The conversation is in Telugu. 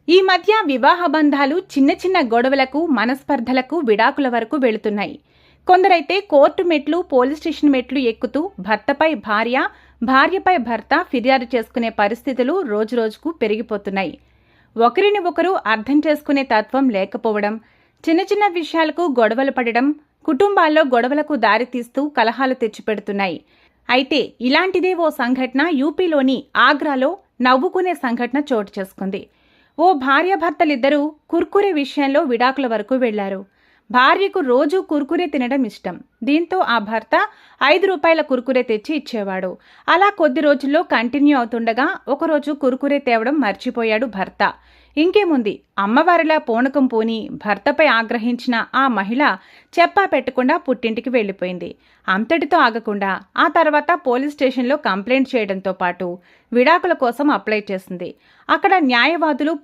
ఈ మధ్య వివాహ బంధాలు చిన్న చిన్న గొడవలకు, మనస్పర్ధలకు, విడాకుల వరకు వెళుతున్నాయి. కొందరైతే కోర్టు మెట్లు, పోలీస్ స్టేషన్ మెట్లు ఎక్కుతూ భర్తపై భార్య, భార్యపై భర్త ఫిర్యాదు చేసుకునే పరిస్థితులు రోజురోజుకు పెరిగిపోతున్నాయి. ఒకరిని ఒకరు అర్థం చేసుకునే తత్వం లేకపోవడం, చిన్న చిన్న విషయాలకు గొడవలు పడడం కుటుంబాల్లో గొడవలకు దారితీస్తూ కలహాలు తెచ్చిపెడుతున్నాయి. అయితే ఇలాంటిదే ఓ సంఘటన యూపీలోని ఆగ్రాలో నవ్వుకునే సంఘటన చోటు చేసుకుంది. ఓ భార్యాభర్తలిద్దరూ కుర్కురే విషయంలో విడాకుల వరకు వెళ్లారు. భార్యకు రోజూ కుర్కురే తినడం ఇష్టం. దీంతో ఆ భర్త ₹5 కుర్కురే తెచ్చి ఇచ్చేవాడు. అలా కొద్ది రోజుల్లో కంటిన్యూ అవుతుండగా ఒకరోజు కుర్కురే తేవడం మర్చిపోయాడు భర్త. ఇంకేముంది, అమ్మవారిలా పూనకం పూని భర్తపై ఆగ్రహించిన ఆ మహిళ చెప్పా పెట్టకుండా పుట్టింటికి వెళ్లిపోయింది. అంతటితో ఆగకుండా ఆ తర్వాత పోలీస్ స్టేషన్లో కంప్లైంట్ చేయడంతో పాటు విడాకుల కోసం అప్లై చేసింది. అక్కడ న్యాయవాదులు